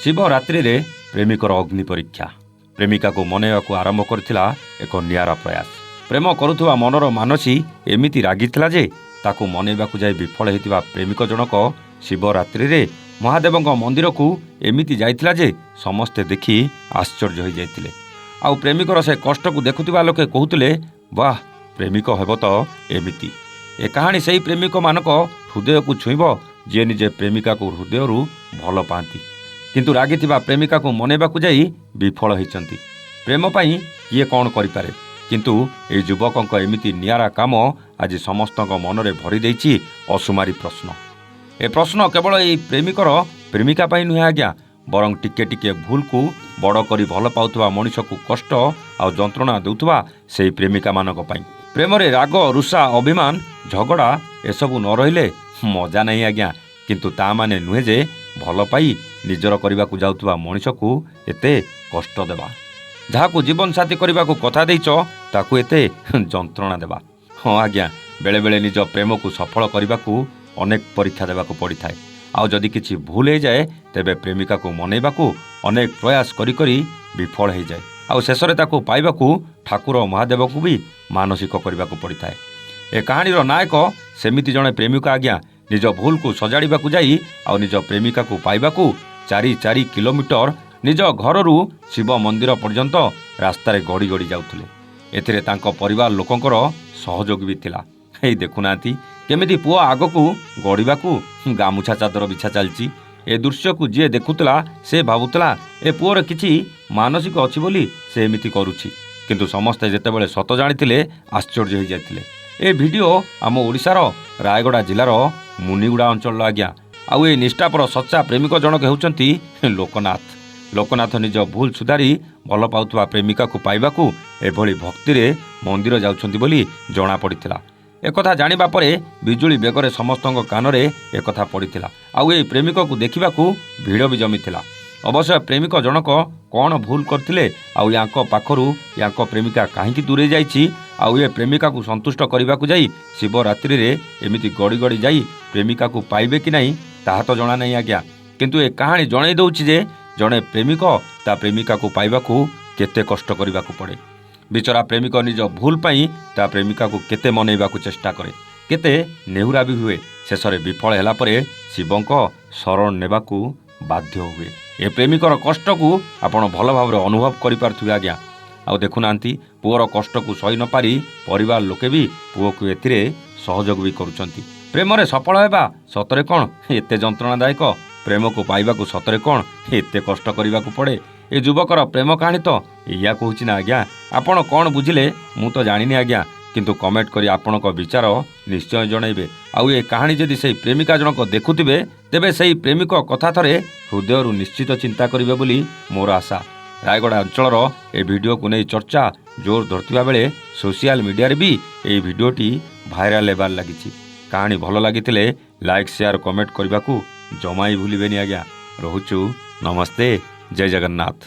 ଶିବରାତ୍ରିରେ ପ୍ରେମିକର ଅଗ୍ନି ପରୀକ୍ଷା। ପ୍ରେମିକାକୁ ମନେଇବାକୁ ଆରମ୍ଭ କରିଥିଲା ଏକ ନିଆରା ପ୍ରୟାସ। ପ୍ରେମ କରୁଥିବା ମନର ମାନସୀ ଏମିତି ରାଗିଥିଲା ଯେ ତାକୁ ମନେଇବାକୁ ଯାଇ ବିଫଳ ହୋଇଥିବା ପ୍ରେମିକ ଜଣକ ଶିବରାତ୍ରିରେ ମହାଦେବଙ୍କ ମନ୍ଦିରକୁ ଏମିତି ଯାଇଥିଲା ଯେ ସମସ୍ତେ ଦେଖି ଆଶ୍ଚର୍ଯ୍ୟ ହୋଇଯାଇଥିଲେ। ଆଉ ପ୍ରେମିକର ସେ କଷ୍ଟକୁ ଦେଖୁଥିବା ଲୋକେ କହୁଥିଲେ, ବାଃ, ପ୍ରେମିକ ହେବ ତ ଏମିତି। ଏ କାହାଣୀ ସେହି ପ୍ରେମିକମାନଙ୍କ ହୃଦୟକୁ ଛୁଇଁବ ଯିଏ ନିଜେ ପ୍ରେମିକାକୁ ହୃଦୟରୁ ଭଲ ପାଆନ୍ତି, କିନ୍ତୁ ରାଗିଥିବା ପ୍ରେମିକାକୁ ମନେଇବାକୁ ଯାଇ ବିଫଳ ହୋଇଛନ୍ତି। ପ୍ରେମ ପାଇଁ କିଏ କ'ଣ କରିପାରେ, କିନ୍ତୁ ଏହି ଯୁବକଙ୍କ ଏମିତି ନିଆରା କାମ ଆଜି ସମସ୍ତଙ୍କ ମନରେ ଭରି ଦେଇଛି ଅସୁମାରୀ ପ୍ରଶ୍ନ। ଏ ପ୍ରଶ୍ନ କେବଳ ଏହି ପ୍ରେମିକର ପ୍ରେମିକା ପାଇଁ ନୁହେଁ ଆଜ୍ଞା, ବରଂ ଟିକେ ଟିକେ ଭୁଲକୁ ବଡ଼ କରି ଭଲ ପାଉଥିବା ମଣିଷକୁ କଷ୍ଟ ଆଉ ଯନ୍ତ୍ରଣା ଦେଉଥିବା ସେହି ପ୍ରେମିକାମାନଙ୍କ ପାଇଁ। ପ୍ରେମରେ ରାଗ, ରୁଷା, ଅଭିମାନ, ଝଗଡ଼ା ଏସବୁ ନ ରହିଲେ ମଜା ନାହିଁ ଆଜ୍ଞା। କିନ୍ତୁ ତା ମାନେ ନୁହେଁ ଯେ ଭଲ ପାଇ ନିଜର କରିବାକୁ ଯାଉଥିବା ମଣିଷକୁ ଏତେ କଷ୍ଟ ଦେବା। ଯାହାକୁ ଜୀବନସାଥୀ କରିବାକୁ କଥା ଦେଇଛ ତାକୁ ଏତେ ଯନ୍ତ୍ରଣା ଦେବା। ହଁ ଆଜ୍ଞା, ବେଳେବେଳେ ନିଜ ପ୍ରେମକୁ ସଫଳ କରିବାକୁ ଅନେକ ପରୀକ୍ଷା ଦେବାକୁ ପଡ଼ିଥାଏ। ଆଉ ଯଦି କିଛି ଭୁଲ ହୋଇଯାଏ ତେବେ ପ୍ରେମିକାକୁ ମନେଇବାକୁ ଅନେକ ପ୍ରୟାସ କରି କରି ବିଫଳ ହୋଇଯାଏ। ଆଉ ଶେଷରେ ତାକୁ ପାଇବାକୁ ଠାକୁର ମହାଦେବକୁ ବି ମାନସିକ କରିବାକୁ ପଡ଼ିଥାଏ। ଏ କାହାଣୀର ନାୟକ ସେମିତି ଜଣେ ପ୍ରେମିକ ଆଜ୍ଞା। ନିଜ ଭୁଲକୁ ସଜାଡ଼ିବାକୁ ଯାଇ ଆଉ ନିଜ ପ୍ରେମିକାକୁ ପାଇବାକୁ 4 କିଲୋମିଟର ନିଜ ଘରରୁ ଶିବ ମନ୍ଦିର ପର୍ଯ୍ୟନ୍ତ ରାସ୍ତାରେ ଗଡ଼ି ଗଡ଼ି ଯାଉଥିଲେ। ଏଥିରେ ତାଙ୍କ ପରିବାର ଲୋକଙ୍କର ସହଯୋଗ ବି ଥିଲା। ଏଇ ଦେଖୁନାହାନ୍ତି କେମିତି ପୁଅ ଆଗକୁ ଗଡ଼ିବାକୁ ଗାମୁଛା ଚାଦର ବିଛା ଚାଲିଛି। ଏ ଦୃଶ୍ୟକୁ ଯିଏ ଦେଖୁଥିଲା ସେ ଭାବୁଥିଲା ଏ ପୁଅର କିଛି ମାନସିକ ଅଛି ବୋଲି ସେ ଏମିତି କରୁଛି। କିନ୍ତୁ ସମସ୍ତେ ଯେତେବେଳେ ସତ ଜାଣିଥିଲେ ଆଶ୍ଚର୍ଯ୍ୟ ହୋଇଯାଇଥିଲେ। ଏ ଭିଡ଼ିଓ ଆମ ଓଡ଼ିଶାର ରାୟଗଡ଼ା ଜିଲ୍ଲାର ମୁନିଗୁଡ଼ା ଅଞ୍ଚଳର ଆଜ୍ଞା। ଆଉ ଏ ନିଷ୍ଠାପର ସଚ୍ଚା ପ୍ରେମିକ ଜଣକ ହେଉଛନ୍ତି ଲୋକନାଥ। ଲୋକନାଥ ନିଜ ଭୁଲ ସୁଧାରି ଭଲ ପାଉଥିବା ପ୍ରେମିକାକୁ ପାଇବାକୁ ଏଭଳି ଭକ୍ତିରେ ମନ୍ଦିର ଯାଉଛନ୍ତି ବୋଲି ଜଣାପଡ଼ିଥିଲା। ଏକଥା ଜାଣିବା ପରେ ବିଜୁଳି ବେଗରେ ସମସ୍ତଙ୍କ କାନରେ ଏକଥା ପଡ଼ିଥିଲା। ଆଉ ଏହି ପ୍ରେମିକକୁ ଦେଖିବାକୁ ଭିଡ଼ ବି ଜମିଥିଲା। ଅବଶ୍ୟ ପ୍ରେମିକ ଜଣକ କ'ଣ ଭୁଲ କରିଥିଲେ, ଆଉ ୟାଙ୍କ ପାଖରୁ ୟାଙ୍କ ପ୍ରେମିକା କାହିଁକି ଦୂରେଇ ଯାଇଛି, ଆଉ ଏ ପ୍ରେମିକାକୁ ସନ୍ତୁଷ୍ଟ କରିବାକୁ ଯାଇ ଶିବରାତ୍ରିରେ ଏମିତି ଗଡ଼ି ଗଡ଼ି ଯାଇ ପ୍ରେମିକାକୁ ପାଇବେ କି ନାହିଁ ତାହା ତ ଜଣା ନାହିଁ ଆଜ୍ଞା। କିନ୍ତୁ ଏ କାହାଣୀ ଜଣାଇ ଦେଉଛି ଯେ ଜଣେ ପ୍ରେମିକ ତା ପ୍ରେମିକାକୁ ପାଇବାକୁ କେତେ କଷ୍ଟ କରିବାକୁ ପଡ଼େ। ବିଚରା ପ୍ରେମିକ ନିଜ ଭୁଲ ପାଇଁ ତା ପ୍ରେମିକାକୁ କେତେ ମନେଇବାକୁ ଚେଷ୍ଟା କରେ, କେତେ ନେହୁରା ବି ହୁଏ। ଶେଷରେ ବିଫଳ ହେଲା ପରେ ଶିବଙ୍କ ଶରଣ ନେବାକୁ ବାଧ୍ୟ ହୁଏ। ଏ ପ୍ରେମିକର କଷ୍ଟକୁ ଆପଣ ଭଲ ଭାବରେ ଅନୁଭବ କରିପାରୁଥିବେ ଆଜ୍ଞା। ଆଉ ଦେଖୁନାହାନ୍ତି ପୁଅର କଷ୍ଟକୁ ସହି ନ ପାରି ପରିବାର ଲୋକେ ବି ପୁଅକୁ ଏଥିରେ ସହଯୋଗ ବି କରୁଛନ୍ତି। ପ୍ରେମରେ ସଫଳ ହେବା ସତରେ କ'ଣ ଏତେ ଯନ୍ତ୍ରଣାଦାୟକ? ପ୍ରେମକୁ ପାଇବାକୁ ସତରେ କ'ଣ ଏତେ କଷ୍ଟ କରିବାକୁ ପଡ଼େ? ଏ ଯୁବକର ପ୍ରେମ କାହାଣୀ ତ ଏଇଆ କହୁଛି ନା ଆଜ୍ଞା। ଆପଣ କ'ଣ ବୁଝିଲେ ମୁଁ ତ ଜାଣିନି ଆଜ୍ଞା, କିନ୍ତୁ କମେଣ୍ଟ କରି ଆପଣଙ୍କ ବିଚାର ନିଶ୍ଚୟ ଜଣାଇବେ। ଆଉ ଏ କାହାଣୀ ଯଦି ସେହି ପ୍ରେମିକା ଜଣକ ଦେଖୁଥିବେ ତେବେ ସେହି ପ୍ରେମିକ କଥା ଥରେ ହୃଦୟରୁ ନିଶ୍ଚିତ ଚିନ୍ତା କରିବେ ବୋଲି ମୋର ଆଶା। ରାୟଗଡ଼ା ଅଞ୍ଚଳର ଏ ଭିଡ଼ିଓକୁ ନେଇ ଚର୍ଚ୍ଚା ଜୋର ଧରିଥିବା ବେଳେ ସୋସିଆଲ ମିଡ଼ିଆରେ ବି ଏହି ଭିଡ଼ିଓଟି ଭାଇରାଲ ହେବାରେ ଲାଗିଛି। କାହାଣୀ ଭଲ ଲାଗିଥିଲେ ଲାଇକ୍, ସେୟାର, କମେଣ୍ଟ କରିବାକୁ ଜମା ହିଁ ଭୁଲିବେନି ଆଜ୍ଞା। ରହୁଛୁ, ନମସ୍ତେ, ଜୟ ଜଗନ୍ନାଥ।